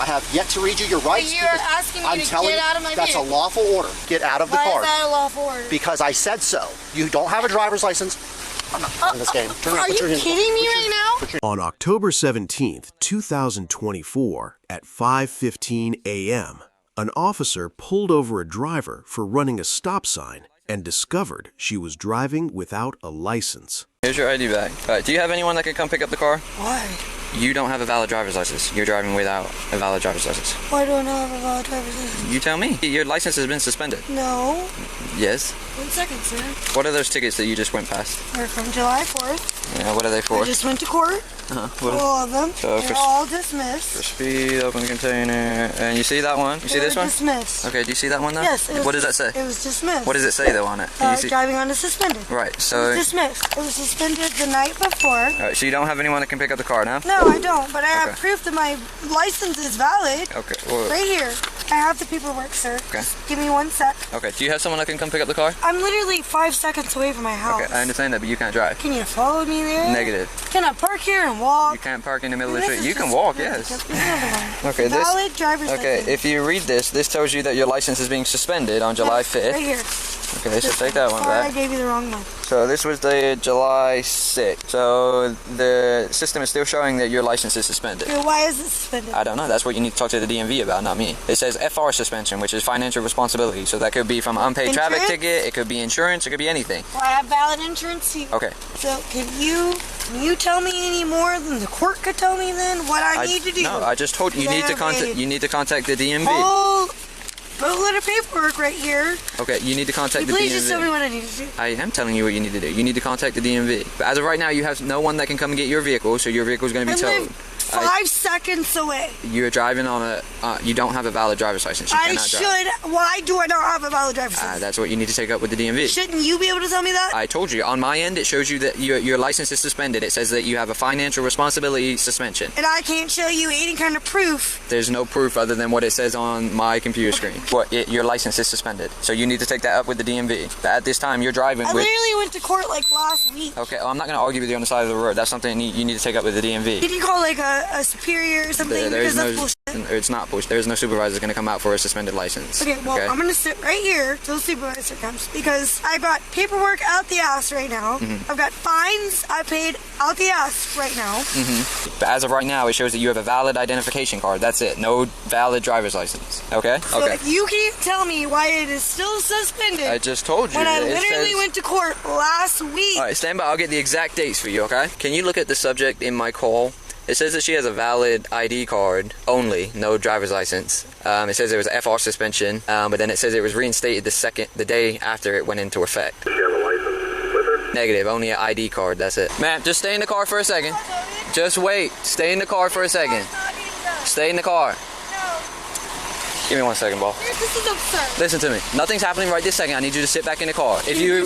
I have yet to read you your rights. You're asking me to get out of my vehicle. That's a lawful order. Get out of the car. Why is that a lawful order? Because I said so. You don't have a driver's license. I'm not playing this game. Are you kidding me right now? On October 17th, 2024, at 5:15 a.m., an officer pulled over a driver for running a stop sign and discovered she was driving without a license. Here's your ID bag. Do you have anyone that can come pick up the car? Why? You don't have a valid driver's license. You're driving without a valid driver's license. Why do I not have a valid driver's license? You tell me. Your license has been suspended. No. Yes. 1 second, sir. What are those tickets that you just went past? They're from July 4th. Yeah, what are they for? I just went to court. All of them. So They're all dismissed. For speed, open container. And you see that one? You see this one? Dismissed. Okay, do you see that one though? Yes. What does that say? It was dismissed. What does it say though on it? Driving on a suspended. Right, It so... was dismissed. It was suspended the night before. Alright, so you don't have anyone that can pick up the car now? No, I don't, but I have proof that my license is valid. Okay, well... Right here. I have the paperwork, sir. Okay. Just give me 1 sec. Okay, do you have someone that can come pick up the car? I'm literally 5 seconds away from my house. Okay, I understand that, but you can't drive. Can you follow me there? Negative. Can I park here and walk? You can't park in the middle of the street. You can walk, yes. Okay, this... Valid driver's license. Okay, if you read this, this tells you that your license is being suspended on July 5th. Right here. Okay, so take that one Sorry, back. I gave you the wrong one. So this was dated July 6th. So the system is still showing that your license is suspended. Okay, why is it suspended? I don't know. That's what you need to talk to the DMV about, not me. It says FR suspension, which is financial responsibility. So that could be from unpaid traffic ticket. It could be insurance. It could be anything. Well, I have valid insurance too. Okay. So can you tell me any more than the court could tell me then what I need to do? No, I just told you. You need to contact the DMV. Oh, put a little paperwork right here. Okay, you need to contact the DMV. Please just tell me what I need to do. I am telling you what you need to do. You need to contact the DMV. But as of right now, you have no one that can come and get your vehicle, so your vehicle is going to be towed. 5 seconds away. You're driving on a... you don't have a valid driver's license. You cannot drive. Why do I not have a valid driver's license? That's what you need to take up with the DMV. Shouldn't you be able to tell me that? I told you. On my end, it shows you that your license is suspended. It says that you have a financial responsibility suspension. And I can't show you any kind of proof. There's no proof other than what it says on my computer screen. Your license is suspended. So you need to take that up with the DMV. But at this time, you're driving with... I literally went to court like last week. Okay, well, I'm not going to argue with you on the side of the road. That's something you need to take up with the DMV. Did you call like a superior or something? Because that's bullshit. It's not bullshit. There's no supervisor going to come out for a suspended license. Okay, well, I'm going to sit right here till the supervisor comes because I got paperwork out the ass right now. I've got fines I paid out the ass right now. But as of right now, it shows that you have a valid identification card. That's it. No valid driver's license. Okay? So if you can't tell me why it is still suspended. I just told you. When I literally went to court last week. Alright, stand by. I'll get the exact dates for you, okay? Can you look at the subject in my call? It says that she has a valid ID card only, no driver's license. It says it was FR suspension, but then it says it was reinstated the day after it went into effect. Does she have a license with her? Negative, only an ID card, that's it. Ma'am, just stay in the car for a second. Just wait. Stay in the car for a second. Stay in the car. Give me 1 second, ball. This is absurd. Listen to me. Nothing's happening right this second. I need you to sit back in the car. If you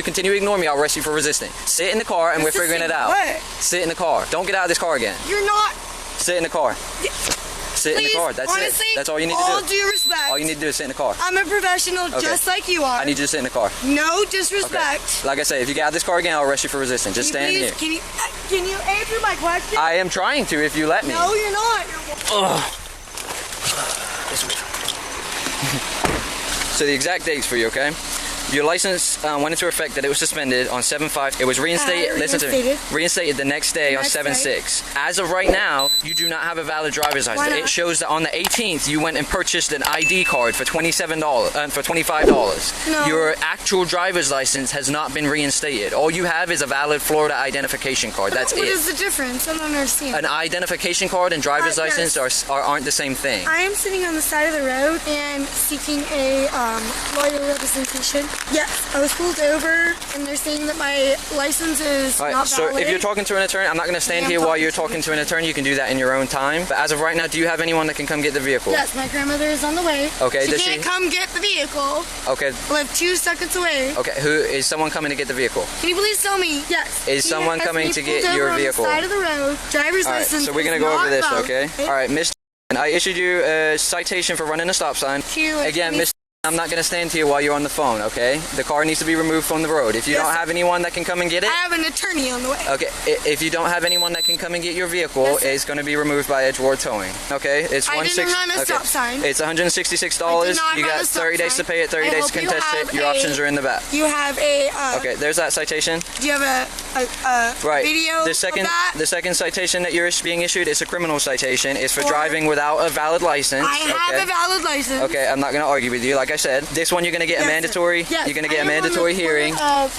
continue to ignore me, I'll arrest you for resisting. Sit in the car and we're figuring it out. What? Sit in the car. Don't get out of this car again. You're not. Sit in the car. Sit in the car. That's honestly, it. That's all you need to do. All due respect. All you need to do is sit in the car. I'm a professional just like you are. I need you to sit in the car. No disrespect. Okay. Like I say, if you get out of this car again, I'll arrest you for resisting. Just stand here. Can you answer my question? I am trying to if you let me. No, you're not. So the exact dates for you, okay? Your license went into effect that it was suspended on 7/5. It was reinstated. Listen to me. Reinstated the next day on 7/6. As of right now, you do not have a valid driver's license. It shows that on the 18th you went and purchased an ID card for $27 for $25. No. Your actual driver's license has not been reinstated. All you have is a valid Florida identification card. That's it. What is the difference? I don't understand. An identification card and driver's license aren't the same thing. I am sitting on the side of the road and seeking a lawyer representation. Yes, I was pulled over and they're saying that my license is not valid. So if you're talking to an attorney, I'm not going to stand here while you're talking to an attorney. You can do that in your own time. But as of right now, do you have anyone that can come get the vehicle? Yes, my grandmother is on the way. Okay, she can't come get the vehicle. Okay. I live 2 seconds away. Okay, is someone coming to get the vehicle? Can you please tell me? Yes. Is someone coming to get your vehicle? On the side of the road, driver's license. So we're going to go over this, okay? All right, Miss. I issued you a citation for running a stop sign. Again, Miss. I'm not going to stand here while you're on the phone, okay? The car needs to be removed from the road. If you don't have anyone that can come and get it... I have an attorney on the way. Okay, if you don't have anyone that can come and get your vehicle, it's going to be removed by Edgewater Towing, okay? It's I didn't run a stop sign. It's $166. You got 30 days to pay it, 30 days to contest it. Your options are in the back. You have a... Okay, there's that citation. Do you have a video the second, of that? The second citation that you're being issued is a criminal citation. It's for driving without a valid license. I have a valid license. Okay, I'm not going to argue with you. Like I said, this one you're going to get a mandatory. Yes, you're going to get a mandatory hearing.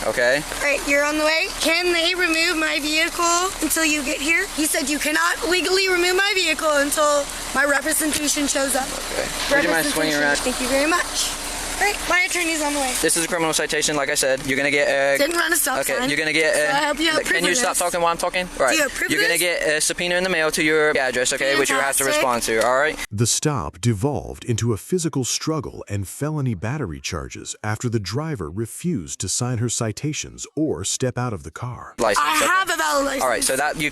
Okay. All right, you're on the way. Can they remove my vehicle until you get here? He said you cannot legally remove my vehicle until my representation shows up. Okay. Would you mind swinging around? Thank you very much. All right, my attorney's on the way. This is a criminal citation, like I said. You're gonna get a... Didn't run a stop sign. Okay, you're gonna get a... So I hope you have Can you stop talking while I'm talking? Right. Do you have privilege? You're gonna get a subpoena in the mail to your address, okay, which you have to respond to, all right? The stop devolved into a physical struggle and felony battery charges after the driver refused to sign her citations or step out of the car. License, I have a valid license. All right, so that you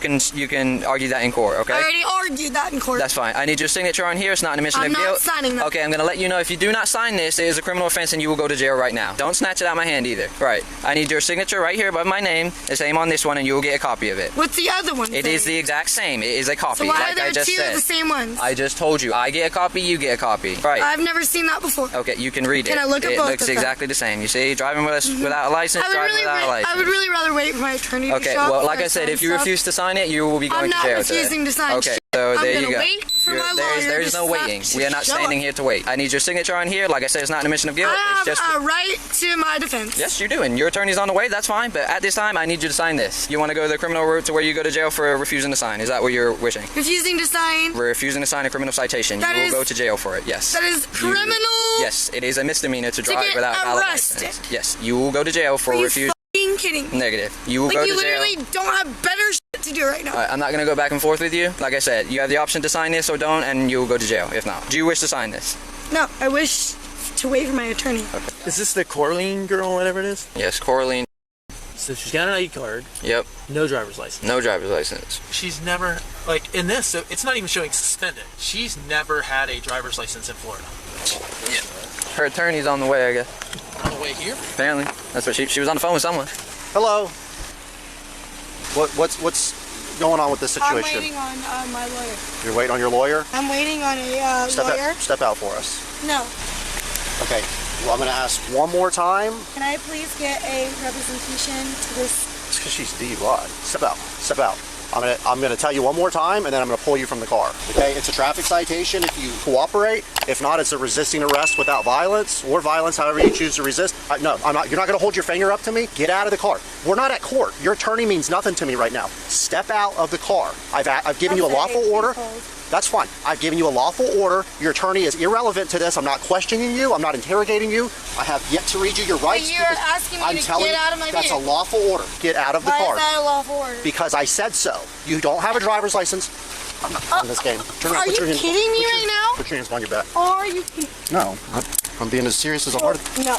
can argue that in court, okay? I already argued that in court. That's fine. I need your signature on here. It's not an admission of guilt. I'm not signing that. Okay, I'm gonna let you know if you do not sign this, it is a criminal offense and you will go to jail right now. Don't snatch it out of my hand either. Right. I need your signature right here above my name. The same on this one, and you will get a copy of it. What's the other one? It is the exact same. It is a copy. So why like are there I just two said. of the same ones? I just told you. I get a copy. You get a copy. Right. I've never seen that before. Okay, you can read it. Can I look at both It looks of them? exactly the same. You see, driving without a license, driving without a license. I would really rather wait for my attorney to Okay, show up. well, like I said, if you refuse to sign it, you will be going to jail today. I'm not refusing to sign Okay, shit. so there you I'm go. gonna wait for my lawyer There is to no waiting. We are not show standing up. here to wait. I need your signature on here. Like I said, it's not an admission of guilt. I It's just have a right to my defense. Yes, you do, and your attorney's on the way, that's fine, but at this time, I need you to sign this. You want to go the criminal route to where you go to jail for refusing to sign. Is that what you're wishing? Refusing to sign? Refusing to sign a criminal citation. You will go to jail for it, yes. That is criminal? Yes, it is a misdemeanor to drive get without a valid arrested. license. Yes, you will go to jail for refusing. Are you kidding me? Negative. You will Like, go to you jail. literally don't have better shit to do right now. I'm not going to go back and forth with you. Like I said, you have the option to sign this or don't, and you will go to jail if not. Do you wish to sign this? No, I wish to wait for my attorney. Okay. Is this the Corleen girl, whatever it is? Yes, Coraline. So she's got an ID card. Yep. No driver's license. No driver's license. She's never, like, in this, so it's not even showing suspended. She's never had a driver's license in Florida. Yeah. Her attorney's on the way, I guess. On the way here? Apparently. That's what she was on the phone with someone. Hello. What's going on with this I'm situation? waiting on my lawyer. You're waiting on your lawyer? I'm waiting on a lawyer. Step out for us. No. Okay. Well, I'm going to ask one more time. Can I please get a representation to this? It's because she's DUI. Step out. Step out. I'm gonna tell you one more time, and then I'm gonna pull you from the car. Okay? It's a traffic citation if you cooperate. If not, it's a resisting arrest without violence or violence, however you choose to resist. No, I'm not. You're not gonna hold your finger up to me. Get out of the car. We're not at court. Your attorney means nothing to me right now. Step out of the car. I've given you a lawful order. That's fine. I've given you a lawful order. Your attorney is irrelevant to this. I'm not questioning you. I'm not interrogating you. I have yet to read you your rights. But you're asking me to get out of my vehicle. That's a lawful order. Get out of the car. car. Why is that a lawful order? Because I said so. You don't have a driver's license. I'm not in this game. Are you kidding me right now? Put your hands on your back. Are you kidding? No. I'm being as serious as a heart. No.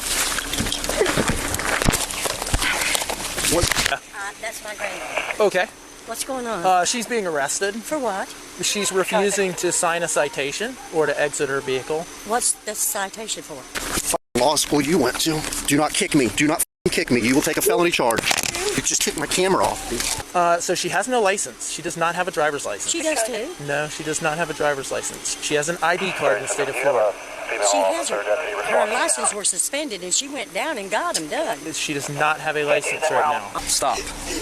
That's my granddaughter. Okay. What's going on? She's being arrested. For what? She's refusing to sign a citation or to exit her vehicle. What's the citation for? Law school you went to. Do not kick me. Do not kick me. You will take a felony charge. You just took my camera off. So she has no license. She does not have a driver's license. She does too. No, she does not have a driver's license. She has an ID card in the state of Florida. She has her license were suspended and she went down and got them done. She does not have a license right now. Stop.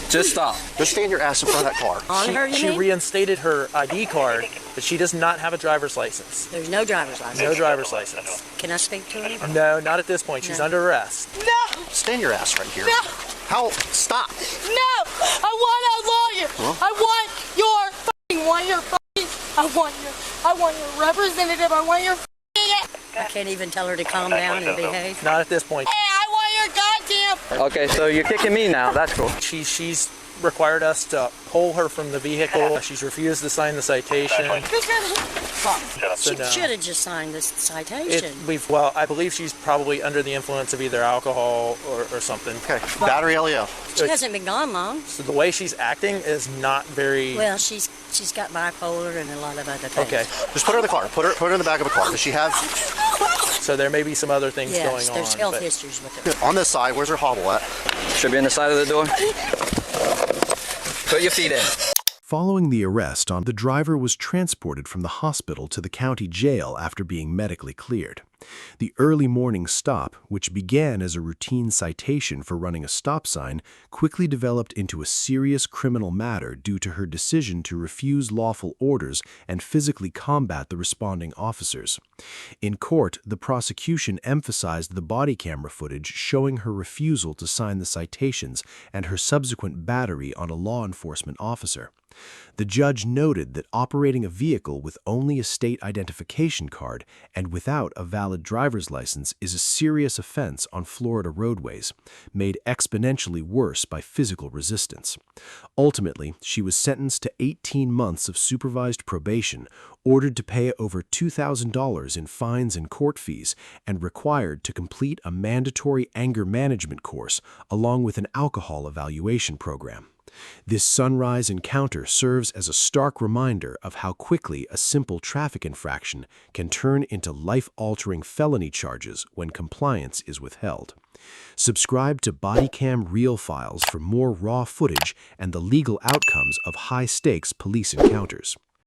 Just stop. Just stand your ass in front of that car. On her, you She mean? reinstated her ID card, but she does not have a driver's license. There's no driver's license. No driver's license. Can I speak to her? No, not at this point. She's under arrest. No. Stand your ass right here. No. How? Stop. No. I want a lawyer. Huh? I want your representative. I want your I can't even tell her to calm down and behave. Not at this point. Hey, I want your goddamn. Okay, so you're kicking me now. That's cool. She's required us to pull her from the vehicle. She's refused to sign the citation. So She no. should have just signed this citation. Well, I believe she's probably under the influence of either alcohol or something. Okay. Battery LEO. She hasn't been gone long. So the way she's acting is not very... Well, she's got bipolar and a lot of other things. Okay. Just put her in the car. Put her in the back of a car. Does she have? So there may be some other things going Yes, on. there's health but- histories with it. On this side, where's her hobble at? Should be on the side of the door. Put your feet in. Following the arrest, the driver was transported from the hospital to the county jail after being medically cleared. The early morning stop, which began as a routine citation for running a stop sign, quickly developed into a serious criminal matter due to her decision to refuse lawful orders and physically combat the responding officers. In court, the prosecution emphasized the body camera footage showing her refusal to sign the citations and her subsequent battery on a law enforcement officer. The judge noted that operating a vehicle with only a state identification card and without a valid driver's license is a serious offense on Florida roadways, made exponentially worse by physical resistance. Ultimately, she was sentenced to 18 months of supervised probation, ordered to pay over $2,000 in fines and court fees, and required to complete a mandatory anger management course along with an alcohol evaluation program. This sunrise encounter serves as a stark reminder of how quickly a simple traffic infraction can turn into life-altering felony charges when compliance is withheld. Subscribe to Bodycam Real Files for more raw footage and the legal outcomes of high-stakes police encounters.